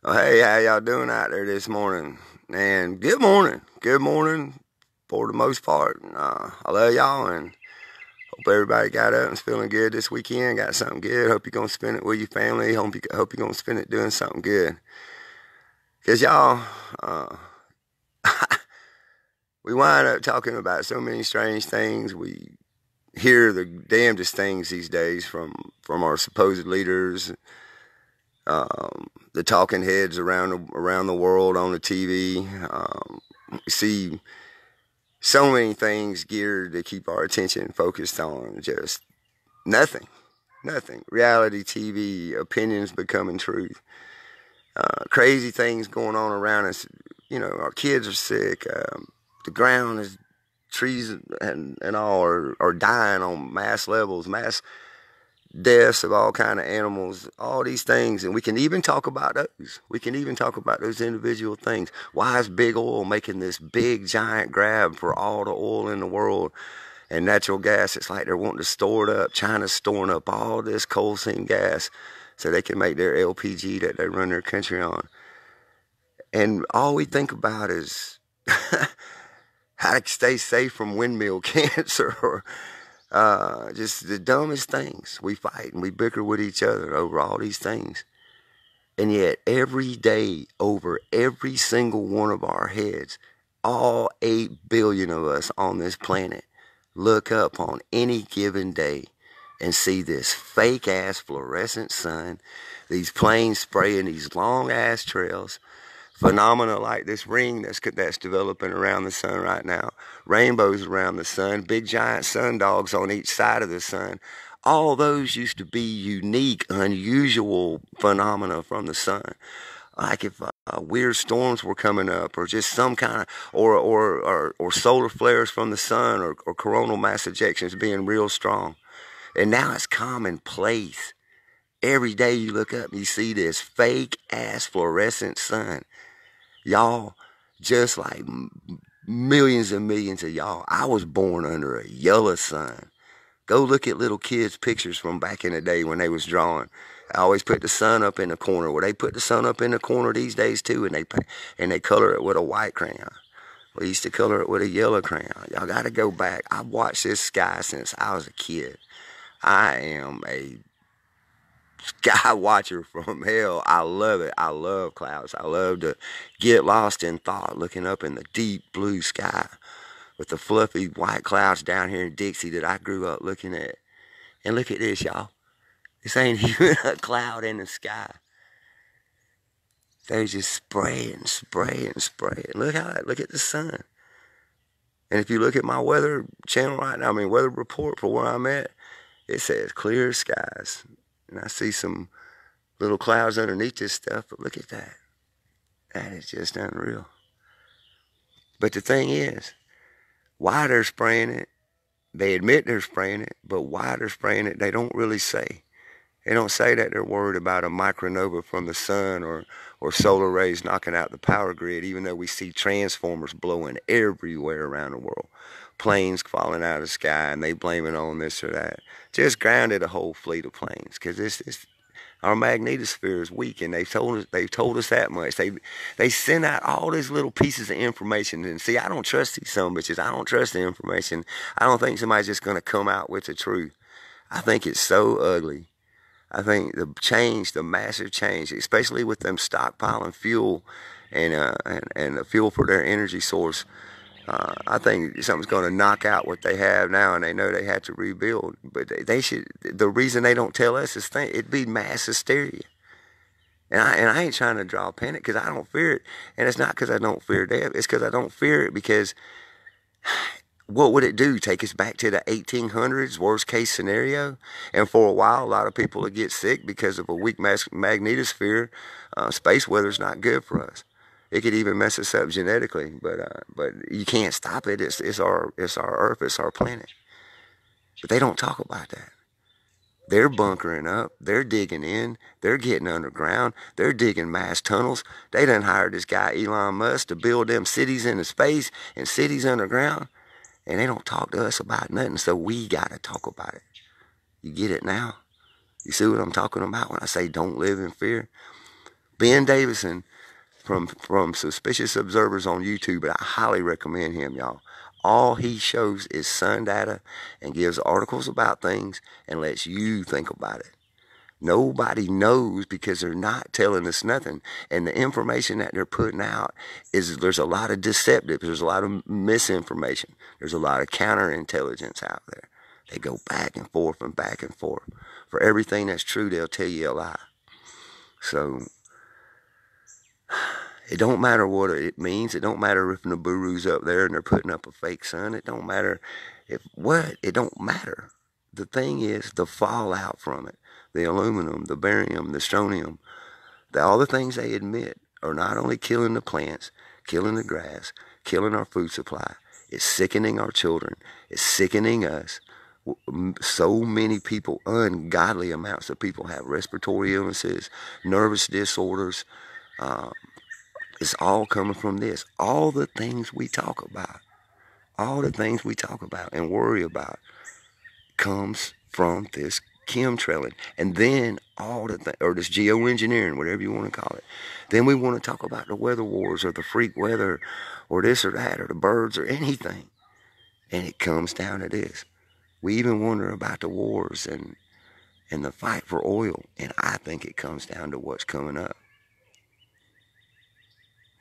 Well, hey, how y'all doing out there this morning? And good morning. Good morning for the most part. I love y'all and hope everybody got up and is feeling good this weekend. Got something good. Hope you're going to spend it with your family. Hope you're going to spend it doing something good. Because y'all, we wind up talking about so many strange things. We hear the damnedest things these days from our supposed leaders. The talking heads around the world on the TV. We see so many things geared to keep our attention focused on just nothing. Reality TV, opinions becoming truth. Crazy things going on around us. You know, our kids are sick. The ground is, trees and all are dying on mass levels, mass deaths of all kind of animals, all these things, and we can even talk about those. We can even talk about those individual things. Why is big oil making this big giant grab for all the oil in the world and natural gas? It's like they're wanting to store it up. China's storing up all this coal seam gas so they can make their LPG that they run their country on. And all we think about is how to stay safe from windmill cancer or just the dumbest things. We fight and we bicker with each other over all these things. And yet every day, over every single one of our heads, all 8 billion of us on this planet look up on any given day and see this fake ass fluorescent sun, these planes spraying these long ass trails, phenomena like this ring that's developing around the sun right now, rainbows around the sun, big giant sun dogs on each side of the sun. All those used to be unique, unusual phenomena from the sun. Like if weird storms were coming up, or just some kind of, or solar flares from the sun, or coronal mass ejections being real strong. And now it's commonplace. Every day you look up and you see this fake ass fluorescent sun. Y'all, just like millions and millions of y'all, I was born under a yellow sun. Go look at little kids' pictures from back in the day when they was drawing. I always put the sun up in the corner. Well, they put the sun up in the corner these days too, and they color it with a white crayon. We used to color it with a yellow crayon. Y'all got to go back. I've watched this sky since I was a kid. I am a sky watcher from hell. I love it. I love clouds. I love to get lost in thought, looking up in the deep blue sky with the fluffy white clouds down here in Dixie that I grew up looking at. And look at this, y'all. This ain't even a cloud in the sky. They're just spraying. Look at the sun. And if you look at my weather channel right now, weather report for where I'm at, it says clear skies. And I see some little clouds underneath this stuff, but look at that. That is just unreal. But the thing is, why they're spraying it, they admit they're spraying it, but why they're spraying it, they don't really say. They don't say that they're worried about a micronova from the sun or solar rays knocking out the power grid, even though we see transformers blowing everywhere around the world. Planes falling out of the sky, and they blame it on this or that. Just grounded a whole fleet of planes, because our magnetosphere is weak, and they've told us that much. They send out all these little pieces of information, and see, I don't trust these sumbitches. I don't trust the information. I don't think somebody's just going to come out with the truth. I think it's so ugly. I think the massive change, especially with them stockpiling fuel and the fuel for their energy source, I think something's going to knock out what they have now, and they know they have to rebuild. But they should. The reason they don't tell us is it'd be mass hysteria. And I ain't trying to draw panic, because I don't fear it. And it's not because I don't fear death. It's because I don't fear it because what would it do? Take us back to the 1800s, worst case scenario? And for a while, a lot of people would get sick because of a weak magnetosphere. Space weather's not good for us. It could even mess us up genetically, but you can't stop it. It's our Earth, it's our planet. But they don't talk about that. They're bunkering up. They're digging in. They're getting underground. They're digging mass tunnels. They done hired this guy Elon Musk to build them cities into space and cities underground. And they don't talk to us about nothing, so we got to talk about it. You get it now? You see what I'm talking about when I say don't live in fear? Ben Davison from Suspicious Observers on YouTube, but I highly recommend him, y'all. All he shows is sun data and gives articles about things and lets you think about it. Nobody knows because they're not telling us nothing. And the information that they're putting out is there's a lot of deceptive, there's a lot of misinformation, there's a lot of counterintelligence out there. They go back and forth and back and forth. For everything that's true, they'll tell you a lie. So it don't matter what it means. It don't matter if Nibiru's up there and they're putting up a fake sun. It don't matter if what. It don't matter. The thing is the fallout from it. The aluminum, the barium, the strontium, all the things they admit are not only killing the plants, killing the grass, killing our food supply. It's sickening our children. It's sickening us. So many people, ungodly amounts of people have respiratory illnesses, nervous disorders. It's all coming from this. All the things we talk about, and worry about comes from this chemtrailing. And then or this geoengineering, whatever you want to call it. Then we want to talk about the weather wars or the freak weather or this or that or the birds or anything. And it comes down to this. We even wonder about the wars and the fight for oil. And I think it comes down to what's coming up.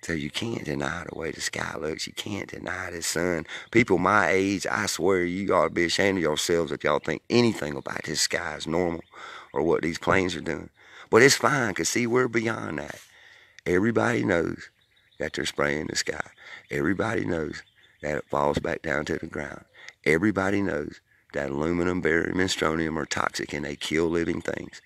So you can't deny the way the sky looks. You can't deny the sun. People my age, I swear you ought to be ashamed of yourselves if y'all think anything about this sky is normal or what these planes are doing. But it's fine, because see, we're beyond that. Everybody knows that they're spraying the sky. Everybody knows that it falls back down to the ground. Everybody knows that aluminum, barium, and strontium are toxic and they kill living things.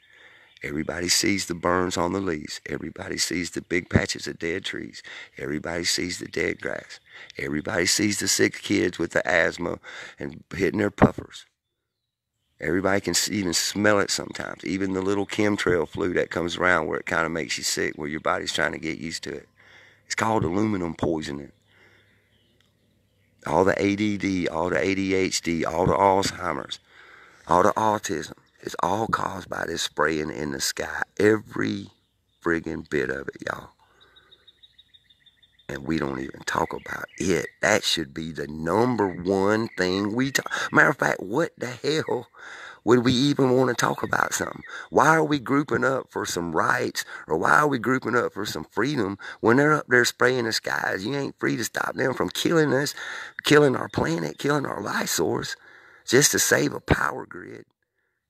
Everybody sees the burns on the leaves. Everybody sees the big patches of dead trees. Everybody sees the dead grass. Everybody sees the sick kids with the asthma and hitting their puffers. Everybody can even smell it sometimes. Even the little chemtrail flu that comes around where it kind of makes you sick, where your body's trying to get used to it. It's called aluminum poisoning. All the ADD, all the ADHD, all the Alzheimer's, all the autism. It's all caused by this spraying in the sky. Every friggin' bit of it, y'all. And we don't even talk about it. That should be the number one thing we talk. Matter of fact, what the hell would we even want to talk about something? Why are we grouping up for some rights, or why are we grouping up for some freedom when they're up there spraying the skies? You ain't free to stop them from killing us, killing our planet, killing our life source, just to save a power grid.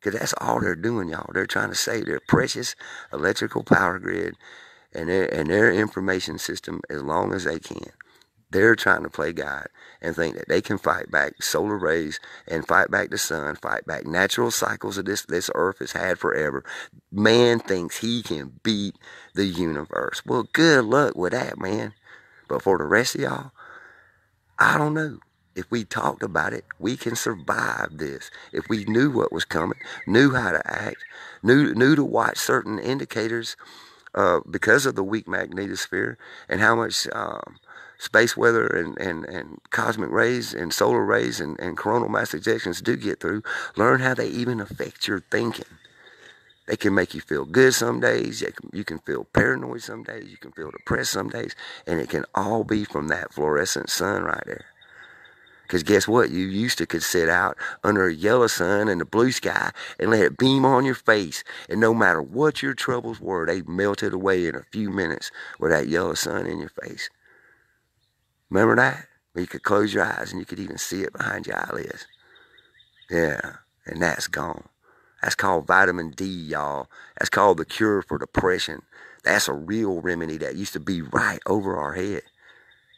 Because that's all they're doing, y'all. They're trying to save their precious electrical power grid and their information system as long as they can. They're trying to play God and think that they can fight back solar rays and fight back the sun, fight back natural cycles of this earth has had forever. Man thinks he can beat the universe. Well, good luck with that, man. But for the rest of y'all, I don't know. If we talked about it, we can survive this. If we knew what was coming, knew how to act, knew to watch certain indicators because of the weak magnetosphere and how much space weather and cosmic rays and solar rays and coronal mass ejections do get through, learn how they even affect your thinking. They can make you feel good some days. You can feel paranoid some days. You can feel depressed some days. And it can all be from that fluorescent sun right there. Because guess what? You used to could sit out under a yellow sun in the blue sky and let it beam on your face. And no matter what your troubles were, they melted away in a few minutes with that yellow sun in your face. Remember that? Where you could close your eyes and you could even see it behind your eyelids. Yeah, and that's gone. That's called vitamin D, y'all. That's called the cure for depression. That's a real remedy that used to be right over our head.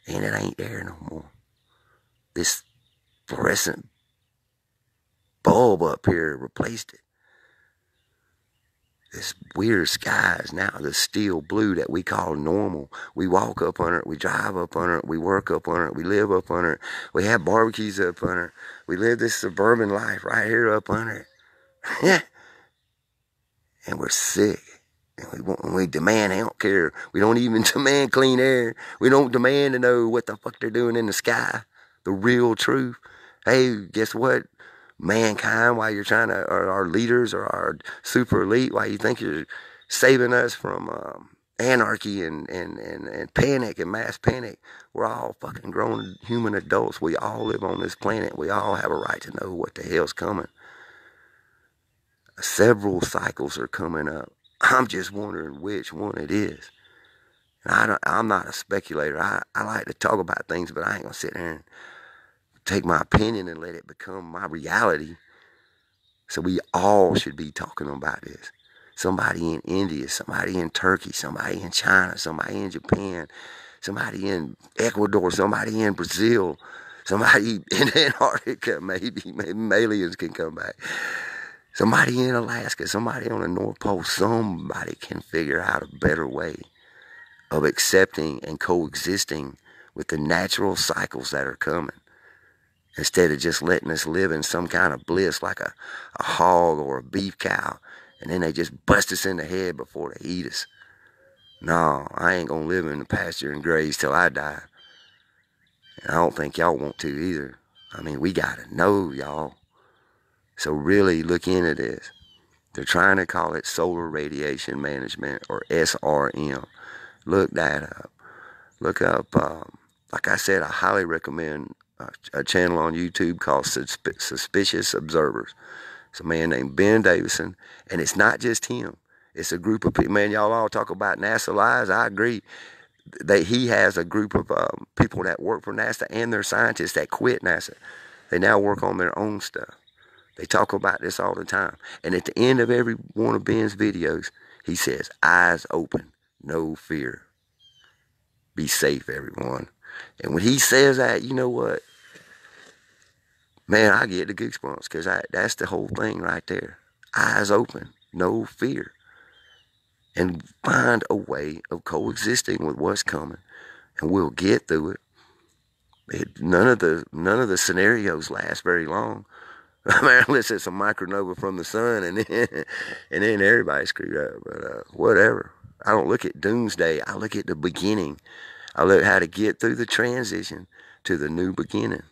And it ain't there no more. This fluorescent bulb up here replaced it. This weird sky is now the steel blue that we call normal. We walk up under it, we drive up under it, we work up under it, we live up under it, we have barbecues up under it, we live this suburban life right here up under it. And we're sick. And we demand health care. We don't even demand clean air. We don't demand to know what the fuck they're doing in the sky. The real truth. Hey, guess what? Mankind, while you're trying to, or our leaders or our super elite, while you think you're saving us from anarchy and panic and mass panic. We're all fucking grown human adults. We all live on this planet. We all have a right to know what the hell's coming. Several cycles are coming up. I'm just wondering which one it is. And I'm not a speculator. I like to talk about things, but I ain't gonna sit there and take my opinion and let it become my reality. So we all should be talking about this. Somebody in India, somebody in Turkey, somebody in China, somebody in Japan, somebody in Ecuador, somebody in Brazil, somebody in Antarctica, maybe aliens can come back. Somebody in Alaska, somebody on the North Pole, somebody can figure out a better way of accepting and coexisting with the natural cycles that are coming, instead of just letting us live in some kind of bliss like a hog or a beef cow, and then they just bust us in the head before they eat us. No, I ain't gonna live in the pasture and graze till I die. And I don't think y'all want to either. I mean, we gotta know, y'all. So really look into this. They're trying to call it solar radiation management, or SRM. Look that up. Look up, like I said, I highly recommend a channel on YouTube called Suspicious Observers. It's a man named Ben Davison, and it's not just him. It's a group of people. Man, y'all all talk about NASA lies. I agree. He has a group of people that work for NASA, and they're scientists that quit NASA. They now work on their own stuff. They talk about this all the time. And at the end of every one of Ben's videos, he says, eyes open, no fear. Be safe, everyone. And when he says that, you know what? Man, I get the goosebumps, because that's the whole thing right there. Eyes open, no fear. And find a way of coexisting with what's coming. And we'll get through it. None of the scenarios last very long. I mean, unless it's a micronova from the sun, and then everybody's screwed up. But whatever. I don't look at doomsday. I look at the beginning. I look how to get through the transition to the new beginning.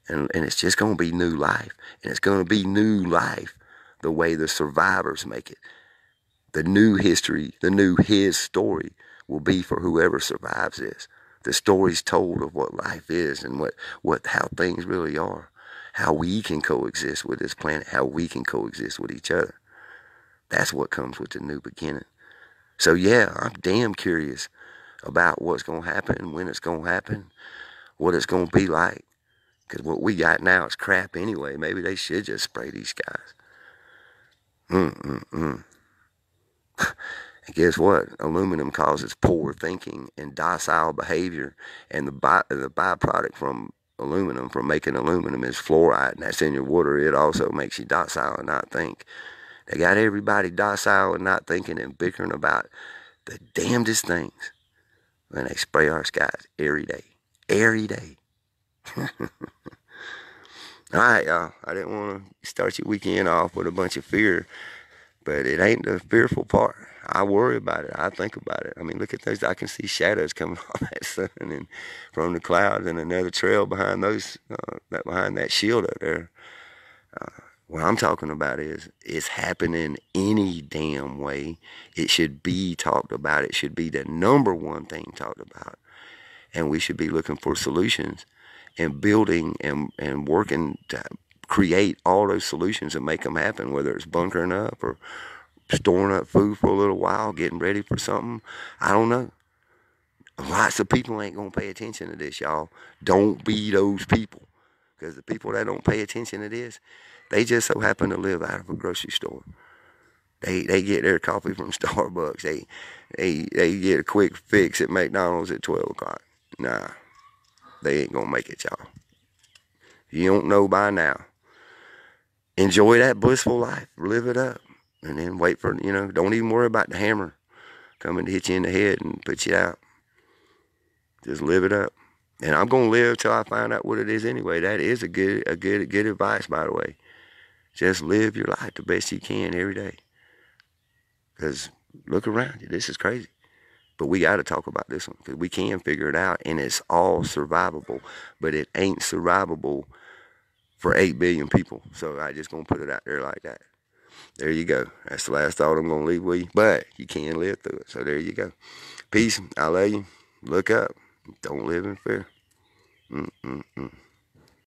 And it's just going to be new life. And it's going to be new life the way the survivors make it. The new history, the new his story will be for whoever survives this. The story's told of what life is and how things really are. How we can coexist with this planet, how we can coexist with each other. That's what comes with the new beginning. So yeah, I'm damn curious about what's going to happen, when it's going to happen, what it's going to be like. Because what we got now is crap anyway. Maybe they should just spray these guys. And guess what? Aluminum causes poor thinking and docile behavior. And the byproduct from aluminum, from making aluminum, is fluoride. And that's in your water. It also makes you docile and not think. They got everybody docile and not thinking and bickering about the damnedest things when they spray our skies every day. Every day. All right, y'all. I didn't want to start your weekend off with a bunch of fear, but it ain't the fearful part. I worry about it. I think about it. I mean, look at those. I can see shadows coming on that sun and from the clouds, and another trail behind those, behind that shield up there. What I'm talking about is it's happening any damn way. It should be talked about. It should be the number one thing talked about. And we should be looking for solutions and building and working to create all those solutions and make them happen, whether it's bunkering up or storing up food for a little while, getting ready for something. I don't know. Lots of people ain't going to pay attention to this, y'all. Don't be those people. Because the people that don't pay attention to this, they just so happen to live out of a grocery store. They get their coffee from Starbucks. They get a quick fix at McDonald's at 12 o'clock. Nah, they ain't going to make it, y'all. You don't know by now. Enjoy that blissful life. Live it up. And then wait for, don't even worry about the hammer coming to hit you in the head and put you out. Just live it up. And I'm going to live till I find out what it is anyway. That is a good advice, by the way. Just live your life the best you can every day. Because look around you. This is crazy. But we got to talk about this one, because we can figure it out, and it's all survivable. But it ain't survivable for 8 billion people. So I just going to put it out there like that. there you go. That's the last thought I'm going to leave with you. But you can live through it. So there you go. Peace. I love you. Look up. Don't live in fear. Mm-mm-mm.